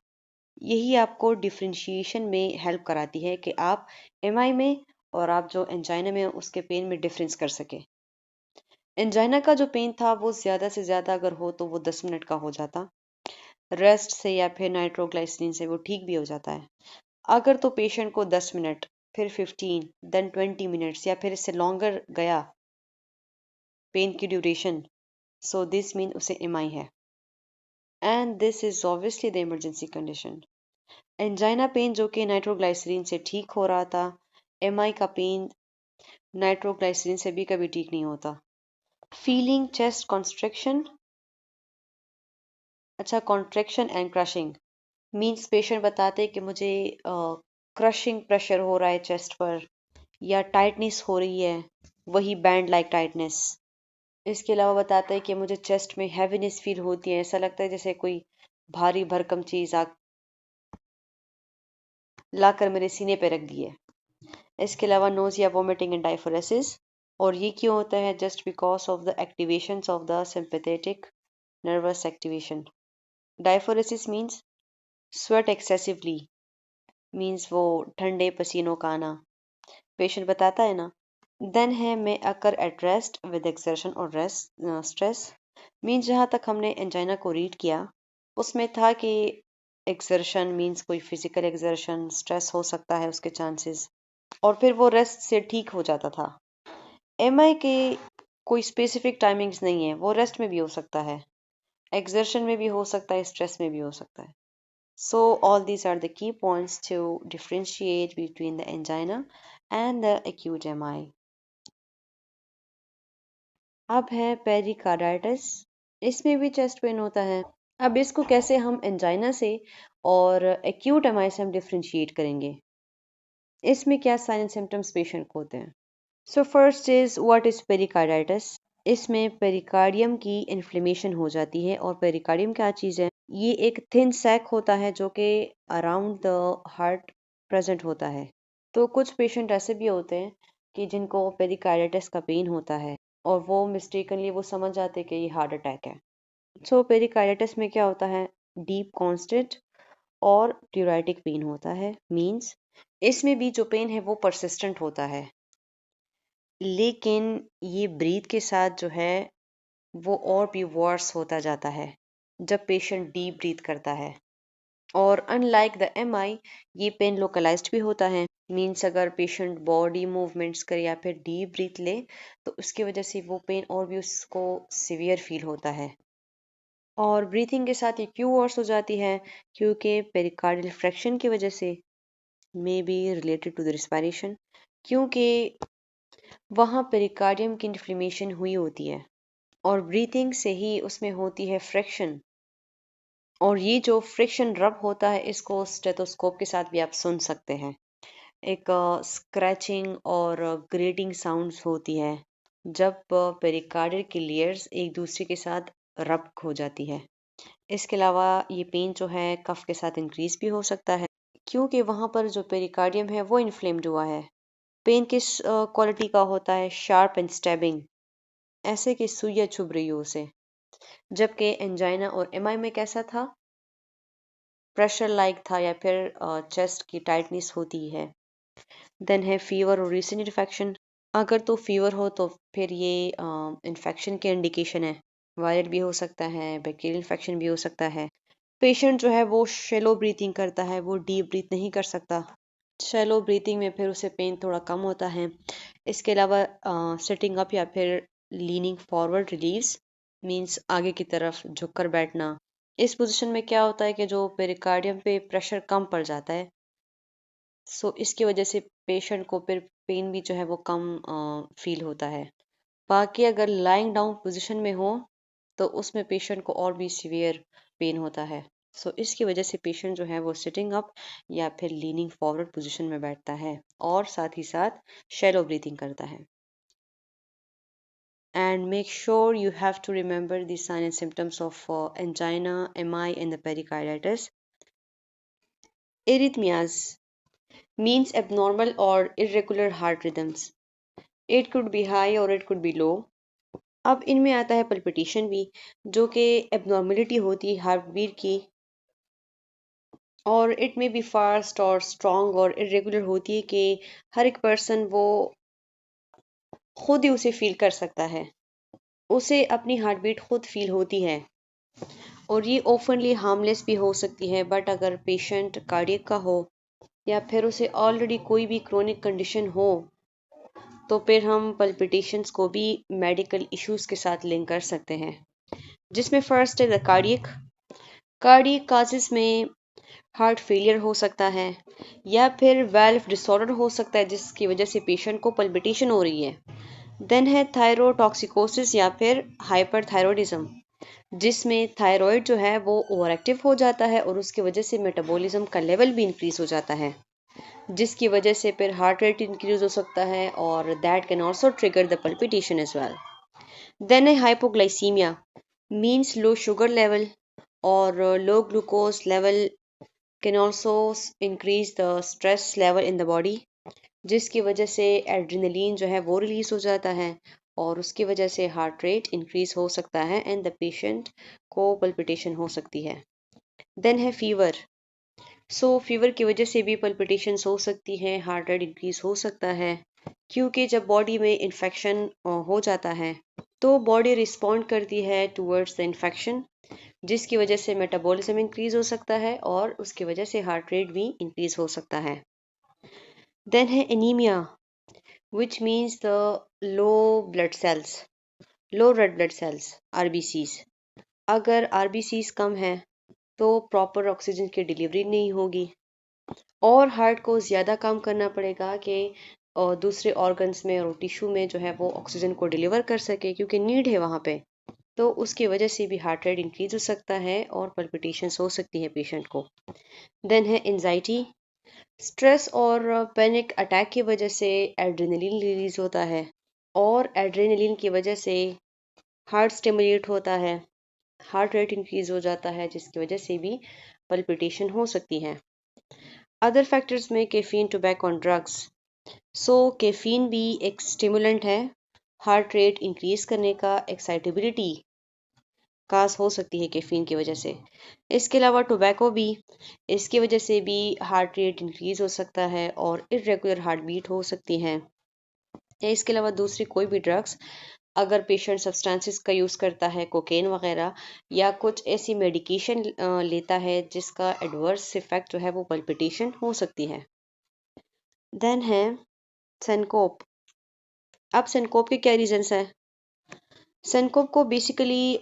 यही आपको डिफ्रेंशिएशन में हेल्प कराती है कि आप एमआई में और आप जो एंजाइना में उसके पेन में डिफरेंस कर सके। एंजाइना का जो पेन था वो ज़्यादा से ज़्यादा अगर हो तो वो 10 मिनट का हो जाता, रेस्ट से या फिर नाइट्रोग्लाइसिन से वो ठीक भी हो जाता है। अगर तो पेशेंट को 10 मिनट, फिर 15, देन 20 मिनट्स या फिर इससे लॉन्गर गया पेन की ड्यूरेशन, सो दिस मीन उसे एमआई है। And this is obviously the emergency condition. Angina pain जो कि नाइट्रोग्लाइसरीन से ठीक हो रहा था, एमआई का पेन नाइट्रोग्लाइसरीन से भी कभी ठीक नहीं होता। फीलिंग चेस्ट कॉन्स्ट्रिक्शन, अच्छा contraction and crushing means patient बताते हैं कि मुझे क्रशिंग प्रेशर हो रहा है चेस्ट पर या टाइटनेस हो रही है, वही बैंड लाइक टाइटनेस। इसके अलावा बताता है कि मुझे चेस्ट में हैवीनेस फील होती है, ऐसा लगता है जैसे कोई भारी भरकम चीज़ लाकर मेरे सीने पे रख दी है। इसके अलावा नोज़िया, वोमिटिंग एंड डायफोरेसिस। और ये क्यों होता है? Just because of the activations of the sympathetic nervous activation. Diaphoresis means sweat excessively, means वो ठंडे पसीनों का आना, पेशेंट बताता है ना। देन है may occur at rest with exertion और रेस्ट स्ट्रेस, मीन्स जहाँ तक हमने एंजाइना को रीड किया उसमें था कि एक्सर्शन मीन्स कोई फिजिकल एक्सर्शन, स्ट्रेस हो सकता है उसके चांसेस, और फिर वो रेस्ट से ठीक हो जाता था। एमआई के कोई स्पेसिफिक टाइमिंग्स नहीं है, वो रेस्ट में भी हो सकता है, एक्सर्शन में भी हो सकता है, स्ट्रेस में भी हो सकता है। So all these are the key points to differentiate between the angina and the acute MI. अब है पेरिकार्डाइटिस, इसमें भी चेस्ट पेन होता है। अब इसको कैसे हम एंजाइना से और एक्यूट एमआई से हम डिफ्रेंशिएट करेंगे, इसमें क्या साइन एंड सिम्टम्स पेशेंट को होते हैं। So first is what is pericarditis. इसमें पेरिकार्डियम की इन्फ्लेमेशन हो जाती है। और पेरिकार्डियम क्या चीज़ है? ये एक थिन सैक होता है जो कि अराउंड द हार्ट प्रेजेंट होता है। तो कुछ पेशेंट ऐसे भी होते हैं कि जिनको पेरिकार्डाइटिस का पेन होता है और वो मिस्टेकनली वो समझ जाते हैं कि ये हार्ट अटैक है। सो पेरिकार्डाइटिस में क्या होता है? डीप कॉन्स्टेंट और प्यूराइटिक पेन होता है, मीन्स इसमें भी जो पेन है वो परसिस्टेंट होता है, लेकिन ये ब्रीथ के साथ जो है वो और भी वर्स होता जाता है जब पेशेंट डीप ब्रीथ करता है। और अनलाइक द एमआई, ये पेन लोकलाइज्ड भी होता है, मीन्स अगर पेशेंट बॉडी मूवमेंट्स करे या फिर डीप ब्रीथ ले तो उसकी वजह से वो पेन और भी उसको सिवियर फील होता है। और ब्रीथिंग के साथ ये क्यों वर्स हो जाती है? क्योंकि पेरिकार्डियल फ्रैक्शन की वजह से, may be related to the respiration, क्योंकि वहाँ पेरिकार्डियम की इन्फ्लेमेशन हुई होती है और ब्रीथिंग से ही उसमें होती है फ्रिक्शन। और ये जो फ्रिक्शन रब होता है इसको स्टेथोस्कोप के साथ भी आप सुन सकते हैं। एक स्क्रैचिंग और ग्रेटिंग साउंड्स होती है जब पेरिकार्डियल की लेयर्स एक दूसरे के साथ रब हो जाती है। इसके अलावा ये पेन जो है कफ के साथ इंक्रीज भी हो सकता है क्योंकि वहाँ पर जो पेरिकार्डियम है वो इन्फ्लेम्ड हुआ है। पेन किस क्वालिटी का होता है? शार्प एंड स्टैबिंग, ऐसे कि सुइयां चुभ रही हो उसे। जबकि एंजाइना और एमआई में कैसा था? प्रेशर लाइक था या फिर चेस्ट की टाइटनेस होती है। देन है फीवर और रीसेंट इन्फेक्शन। अगर तो फीवर हो तो फिर ये इन्फेक्शन के इंडिकेशन है, वायरल भी हो सकता है, बैक्टीरियल इन्फेक्शन भी हो सकता है। पेशेंट जो है वो शेलो ब्रीथिंग करता है, वो डीप ब्रीथ नहीं कर सकता। शैलो ब्रीथिंग में फिर उसे पेन थोड़ा कम होता है। इसके अलावा सिटिंग अप या फिर लीनिंग फॉरवर्ड रिलीव्स, मींस आगे की तरफ झुककर बैठना। इस पोजीशन में क्या होता है कि जो पेरिकार्डियम पे प्रेशर कम पड़ जाता है, सो इसकी वजह से पेशेंट को फिर पेन भी जो है वो कम फील होता है। बाकी अगर लाइंग डाउन पोजीशन में हो तो उसमें पेशेंट को और भी सीवियर पेन होता है। इसकी वजह से पेशेंट जो है वो सिटिंग अप या फिर लीनिंग फॉरवर्ड पोजीशन में बैठता है और साथ ही साथ शैलो ब्रीथिंग करता है। And make sure you have to remember the signs and symptoms of angina, MI, and the pericarditis. Arrhythmias means abnormal or irregular heart rhythms. It could be high or it could be low. अब इनमें आता है पल्पिटेशन भी, जो कि एबनॉर्मेलिटी होती है हार्ट बीट की, और इट में बी फास्ट और स्ट्रॉन्ग और इरेगुलर होती है कि हर एक पर्सन वो खुद ही उसे फील कर सकता है, उसे अपनी हार्ट बीट खुद फील होती है, और ये ओपनली हार्मलेस भी हो सकती है। बट अगर पेशेंट कार्डियक का हो या फिर उसे ऑलरेडी कोई भी क्रोनिक कंडीशन हो, तो फिर हम पल्पिटेशंस को भी मेडिकल इश्यूज के साथ लिंक कर सकते हैं, जिसमें फर्स्ट है द कार्डियक। कार्डियक काजेस में हार्ट फेलियर हो सकता है या फिर वाल्व डिसऑर्डर हो सकता है, जिसकी वजह से पेशेंट को पल्पिटेशन हो रही है। देन है थायरोटॉक्सिकोसिस या फिर हाइपरथायरॉयडिज्म, जिसमें थायराइड जो है वो ओवर एक्टिव हो जाता है और उसकी वजह से मेटाबॉलिज्म का लेवल भी इंक्रीज हो जाता है, जिसकी वजह से फिर हार्ट रेट इंक्रीज हो सकता है और that can also trigger the palpitation as well. Then है hypoglycaemia, means low sugar level और low glucose level can also increase the stress level in the body, जिसकी वजह से एड्रेनलिन जो है वो रिलीज हो जाता है और उसकी वजह से हार्ट रेट इंक्रीज हो सकता है एंड द पेशेंट को पल्पिटेशन हो सकती है। देन है फीवर। फीवर की वजह से भी पल्पिटेशन हो सकती है, हार्ट रेट इंक्रीज हो सकता है, क्योंकि जब बॉडी में इन्फेक्शन हो जाता है तो बॉडी रिस्पॉन्ड करती है टूवर्ड्स द इन्फेक्शन, जिसकी वजह से मेटाबॉलिज्म इंक्रीज हो सकता है और उसकी वजह से हार्ट रेट भी इंक्रीज हो सकता है। देन है anaemia, which means the low blood cells, low red blood cells, RBCs। अगर RBCs कम है तो प्रॉपर ऑक्सीजन की डिलीवरी नहीं होगी और हार्ट को ज़्यादा काम करना पड़ेगा कि दूसरे ऑर्गन्स में और टिश्यू में जो है वो ऑक्सीजन को डिलीवर कर सके, क्योंकि नीड है वहाँ पे। तो उसकी वजह से भी हार्ट रेट इंक्रीज हो सकता है और पल्पिटेशंस हो सकती है पेशेंट को। देन है एंजाइटी। स्ट्रेस और पैनिक अटैक की वजह से एड्रेनलिन रिलीज होता है और एड्रेनलिन की वजह से हार्ट स्टिमुलेट होता है, हार्ट रेट इंक्रीज हो जाता है, जिसकी वजह से भी पल्पिटेशन हो सकती है। अदर फैक्टर्स में कैफीन, टोबैको और ड्रग्स। कैफीन भी एक स्टिमुलेंट है, हार्ट रेट इंक्रीज करने का, एक्साइटेबिलिटी काज हो सकती है कैफीन की वजह से। इसके अलावा टोबैको भी, इसकी वजह से भी हार्ट रेट इंक्रीज हो सकता है और इरेगुलर हार्ट बीट हो सकती है। इसके अलावा दूसरी कोई भी ड्रग्स, अगर पेशेंट सब्सटेंसेस का यूज़ करता है, कोकेन वगैरह, या कुछ ऐसी मेडिकेशन लेता है जिसका एडवर्स इफेक्ट जो है वो पल्पिटेशन हो सकती है। देन है सिनकोप। अब सिनकोप के क्या रीजंस हैं? सिनकोप को बेसिकली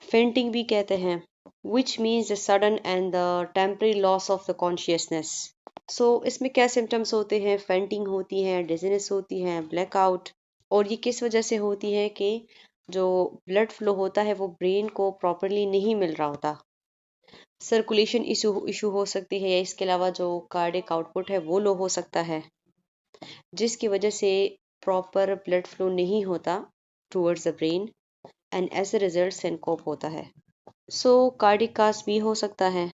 फेंटिंग भी कहते हैं, which means the sudden and the temporary loss of the consciousness। इसमें क्या सिम्टम्स होते हैं? फेंटिंग होती है, डिजीनेस होती है, ब्लैकआउट। और ये किस वजह से होती है कि जो ब्लड फ्लो होता है वो ब्रेन को प्रॉपरली नहीं मिल रहा होता, सर्कुलेशन इशू हो सकती है, या इसके अलावा जो कार्डिक आउटपुट है वो लो हो सकता है, जिसकी वजह से प्रॉपर ब्लड फ्लो नहीं होता towards the brain and as a result syncope होता है। कार्डिक कास्ट भी हो सकता है,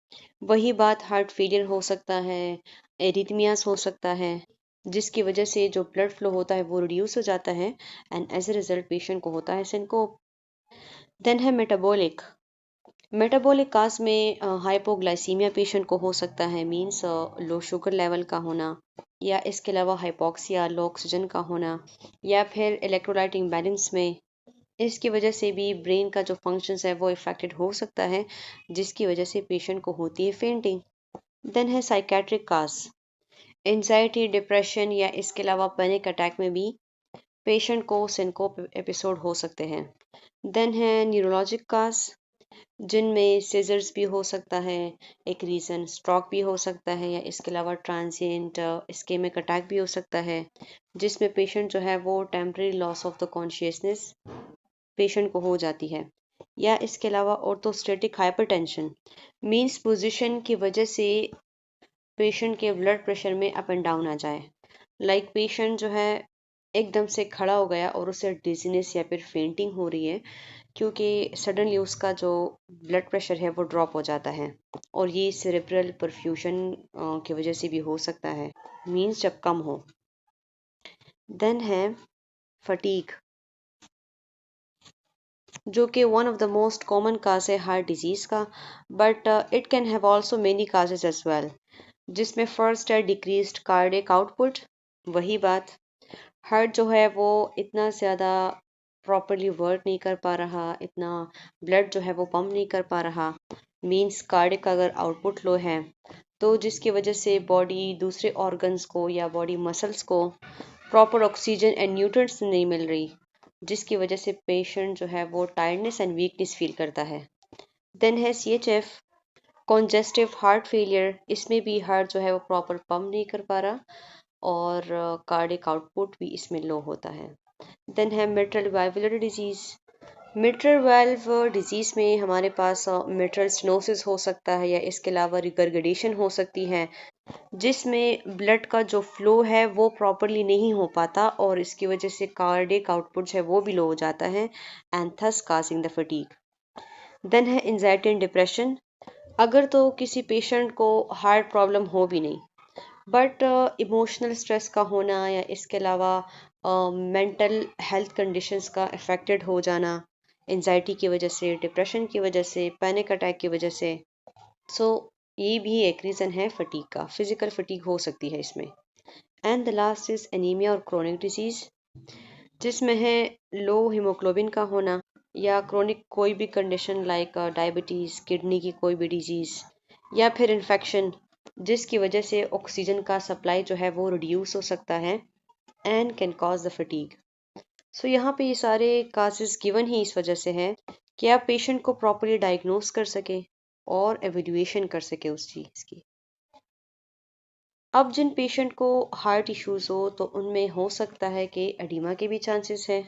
वही बात हार्ट फेलियर हो सकता है, एरिथमियास हो सकता है, जिसकी वजह से जो ब्लड फ्लो होता है वो रिड्यूस हो जाता है and as a result patient को होता है सिनकोप। देन है मेटाबॉलिक। मेटाबॉलिक काज में हाइपोग्लाइसीमिया पेशेंट को हो सकता है, मींस लो शुगर लेवल का होना, या इसके अलावा हाइपोक्सिया, लो ऑक्सीजन का होना, या फिर इलेक्ट्रोलाइट इम्बैलेंस में, इसकी वजह से भी ब्रेन का जो फंक्शंस है वो इफेक्टेड हो सकता है, जिसकी वजह से पेशेंट को होती है फेंटिंग। देन है साइकेट्रिक काज, एंजाइटी, डिप्रेशन, या इसके अलावा पैनिक अटैक में भी पेशेंट को सिनकोप एपिसोड हो सकते हैं। देन है न्यूरोलॉजिक काज, जिनमें सीजर्स भी हो सकता है, एक रीज़न स्ट्रोक भी हो सकता है, या इसके अलावा ट्रांसिएंट इस्केमिक अटैक भी हो सकता है, जिसमें पेशेंट जो है वो temporary loss of the consciousness patient को हो जाती है। या इसके अलावा ऑर्थोस्टैटिक हाइपरटेंशन मीन्स पोजीशन की वजह से पेशेंट के ब्लड प्रेशर में अप एंड डाउन आ जाए। लाइक पेशेंट जो है एकदम से खड़ा हो गया और उसे डिजीनेस या फिर फेंटिंग हो रही है क्योंकि सडनली उसका जो ब्लड प्रेशर है वो ड्रॉप हो जाता है और ये सेरेब्रल परफ्यूजन की वजह से भी हो सकता है, मीन्स जब कम हो। देन है फटीग, जो कि one of the most common cause है हार्ट डिजीज का, but it can have also many causes as well, जिसमें फर्स्ट है डिक्रीज्ड कार्डियक आउटपुट। वही बात, हार्ट जो है वो इतना ज़्यादा प्रॉपरली वर्क नहीं कर पा रहा, इतना ब्लड जो है वो पम्प नहीं कर पा रहा, मींस कार्डियक अगर आउटपुट लो है तो जिसकी वजह से बॉडी दूसरे ऑर्गन्स को या बॉडी मसल्स को प्रॉपर ऑक्सीजन एंड न्यूट्रिएंट्स नहीं मिल रही, जिसकी वजह से पेशेंट जो है वो टायर्डनेस एंड वीकनेस फील करता है। देन है CHF, कॉन्जेस्टिव हार्ट फेलियर, इसमें भी हार्ट जो है वो प्रॉपर पम्प नहीं कर पा रहा और कार्डियक आउटपुट भी इसमें लो होता है। देन है mitral valvular disease, mitral valve disease में हमारे पास मिट्रल स्टेनोसिस हो सकता है या इसके अलावा रिगरगेटेशन हो सकती है, जिसमें ब्लड का जो फ्लो है वो प्रॉपरली नहीं हो पाता और इसकी वजह से कार्डियक आउटपुट है वो भी लो हो जाता है and thus causing the fatigue. Then है एंजाइटी एंड डिप्रेशन, अगर तो किसी पेशेंट को हार्ट प्रॉब्लम हो भी नहीं बट इमोशनल स्ट्रेस का होना या इसके अलावा मेंटल हेल्थ कंडीशंस का अफेक्टेड हो जाना, एंजाइटी की वजह से, डिप्रेशन की वजह से, पैनिक अटैक की वजह से, सो ये भी एक रीज़न है फटीग का, फिजिकल फटीग हो सकती है इसमें। And the last is anaemia और क्रोनिक डिजीज, जिसमें है लो हीमोग्लोबिन का होना या क्रोनिक कोई भी कंडीशन लाइक डायबिटीज़, किडनी की कोई भी डिजीज़ या फिर इन्फेक्शन, जिसकी वजह से ऑक्सीजन का सप्लाई जो है वो रिड्यूस हो सकता है and can cause the fatigue. So यहाँ पे ये सारे काजेस गिवन ही इस वजह से है कि आप पेशेंट को प्रॉपरली डायग्नोस कर सके और एवेल्युएशन कर सके उस चीज़ की। अब जिन पेशेंट को हार्ट इश्यूज हो तो उनमें हो सकता है कि एडिमा के भी चांसेस हैं।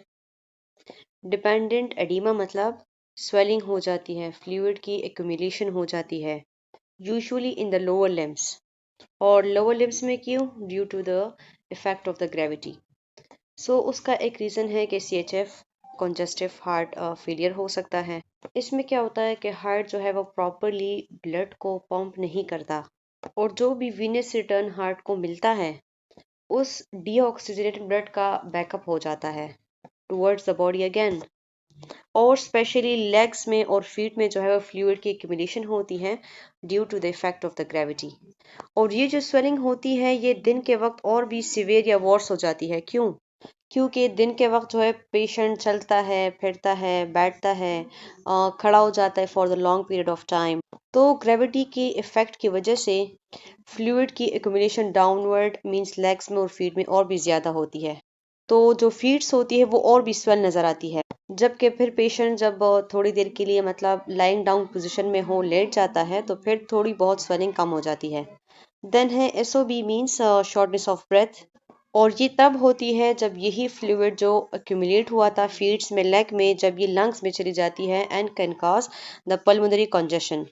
डिपेंडेंट एडिमा मतलब स्वेलिंग हो जाती है, फ्लूइड की एक्यूमुलेशन हो जाती है, usually in the lower limbs, और लोअर लिम्स में क्यों? Due to the effect of the gravity. So उसका एक रीज़न है कि CHF, कॉन्जेस्टिव हार्ट फेलियर हो सकता है। इसमें क्या होता है कि हार्ट जो है वो प्रॉपरली ब्लड को पंप नहीं करता और जो भी वीनस रिटर्न हार्ट को मिलता है उस डीऑक्सीजनेटेड ब्लड का बैकअप हो जाता है टुवर्ड्स द बॉडी अगेन, और स्पेशली लेग्स में और फीट में जो है वो फ्लूइड की एक्यूमुलेशन होती है due to the effect of the gravity. और ये जो स्वेलिंग होती है ये दिन के वक्त और भी सिवियर या वर्स हो जाती है, क्यों? क्योंकि दिन के वक्त जो है पेशेंट चलता है, फिरता है, बैठता है, खड़ा हो जाता है for the long period of time, तो ग्रेविटी के इफेक्ट की वजह से फ्लूइड की एक्यूमुलेशन डाउनवर्ड मींस लेग्स में और फीट में और भी ज़्यादा होती है, तो जो फीट्स होती है वो और भी स्वेल नज़र आती है। जबकि फिर पेशेंट जब थोड़ी देर के लिए मतलब लाइंग डाउन पोजीशन में हो, लेट जाता है, तो फिर थोड़ी बहुत स्वेलिंग कम हो जाती है। देन है SOB means shortness of breath, और ये तब होती है जब यही फ्लूइड जो एक्यूमुलेट हुआ था फीट्स में, लेग में, जब ये लंग्स में चली जाती है and can cause the pulmonary congestion,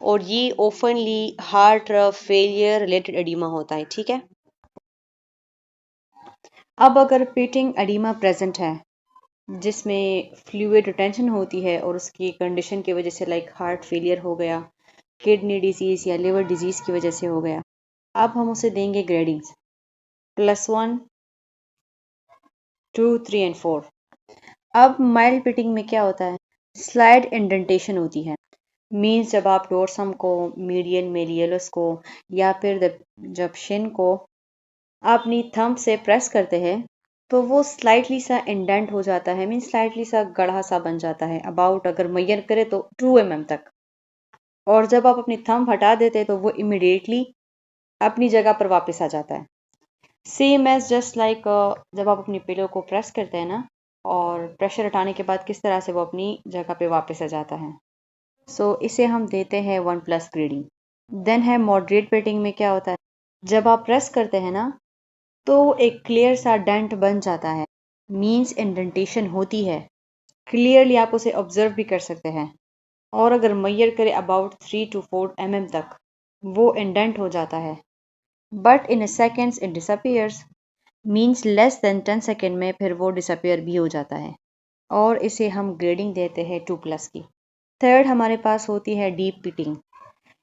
और ये openly heart failure related oedema होता है। ठीक है, अब अगर पेटिंग एडिमा प्रेजेंट है जिसमें फ्लूइड रिटेंशन होती है और उसकी कंडीशन की वजह से लाइक हार्ट फेलियर हो गया, किडनी डिजीज या लिवर डिजीज की वजह से हो गया, अब हम उसे देंगे ग्रेडिंग्स +1, 2, 3 एंड 4। अब माइल्ड पिटिंग में क्या होता है? स्लाइड इंडेंटेशन होती है, मीन्स जब आप डोर्सम को, मीडियन मेलियलस को या फिर जब शिन को अपनी थंब से प्रेस करते हैं तो वो स्लाइटली सा इंडेंट हो जाता है, मीन्स स्लाइटली सा गढ़ा सा बन जाता है, अबाउट अगर मेजर करे तो 2 mm तक, और जब आप अपनी थंब हटा देते हैं तो वो इमिडिएटली अपनी जगह पर वापस आ जाता है। सेम एज जस्ट लाइक जब आप अपनी पिलो को प्रेस करते हैं ना और प्रेशर हटाने के बाद किस तरह से वो अपनी जगह पे वापस आ जाता है। सो इसे हम देते हैं 1+ ग्रेडिंग। देन है मॉडरेट पेटिंग में क्या होता है? जब आप प्रेस करते हैं ना तो एक क्लियर सा डेंट बन जाता है, मीन्स इंडेंटेशन होती है, क्लियरली आप उसे ऑब्जर्व भी कर सकते हैं। और अगर मैयर करें अबाउट 3 to 4 mm तक, वो इंडेंट हो जाता है। But in seconds it disappears, means less than 10 second में फिर वो डिसअपियर भी हो जाता है। और इसे हम ग्रेडिंग देते हैं 2+ की। थर्ड हमारे पास होती है डीप पिटिंग।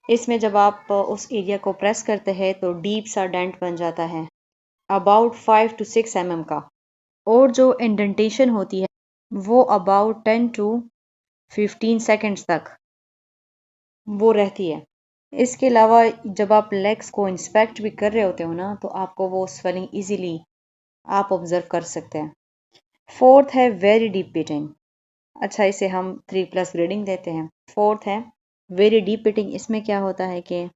इसमें जब आप उस एरिया को प्रेस करते हैं तो डीप सा डेंट बन जाता है अबाउट 5 to 6 mm का। और जो इंडेंटेशन होती है वो अबाउट 10 to 15 सेकेंड्स तक वो रहती है। इसके अलावा जब आप लेग्स को इंस्पेक्ट भी कर रहे होते हो ना, तो आपको वो स्वेलिंग इजीली आप ऑब्जर्व कर सकते हैं। फोर्थ है वेरी डीप पिटिंग। अच्छा, इसे हम 3+ ग्रेडिंग देते हैं। फोर्थ है वेरी डीप पिटिंग। इसमें क्या होता है कि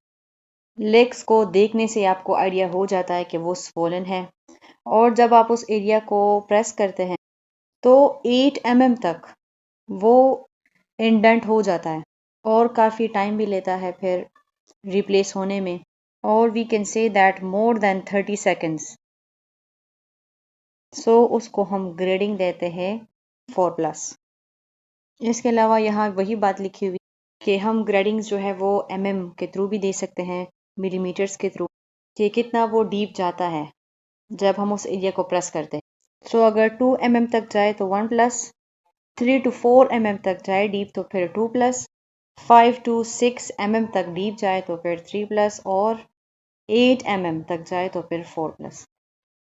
लेग्स को देखने से आपको आइडिया हो जाता है कि वो स्वोलन है। और जब आप उस एरिया को प्रेस करते हैं तो 8 mm तक वो इंडेंट हो जाता है और काफ़ी टाइम भी लेता है फिर रिप्लेस होने में। और we can say that more than 30 seconds. So उसको हम ग्रेडिंग देते हैं 4+। इसके अलावा यहाँ वही बात लिखी हुई कि हम ग्रेडिंग्स जो है वो के थ्रू भी दे सकते हैं, मिलीमीटर्स के थ्रू, कि कितना वो डीप जाता है जब हम उस एरिया को प्रेस करते हैं। सो अगर 2 mm तक जाए तो 1+, 3 to 4 mm तक जाए डीप तो फिर 2+, 5 to 6 mm तक डीप जाए तो फिर 3+, और 8 mm तक जाए तो फिर 4+।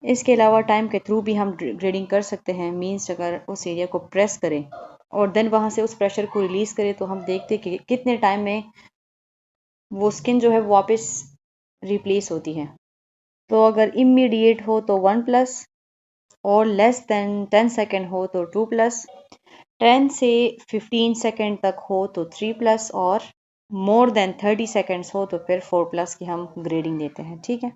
इसके अलावा टाइम के थ्रू भी हम ग्रेडिंग कर सकते हैं। मीन्स अगर उस एरिया को प्रेस करें और देन वहाँ से उस प्रेशर को रिलीज़ करें तो हम देखते कि कितने टाइम में वो स्किन जो है वापस रिप्लेस होती है। तो अगर इमीडिएट हो तो 1+, और लेस देन 10 सेकेंड हो तो 2+, 10 से 15 सेकेंड तक हो तो 3+, और मोर देन 30 सेकेंड्स हो तो फिर 4+ की हम ग्रेडिंग देते हैं। ठीक है।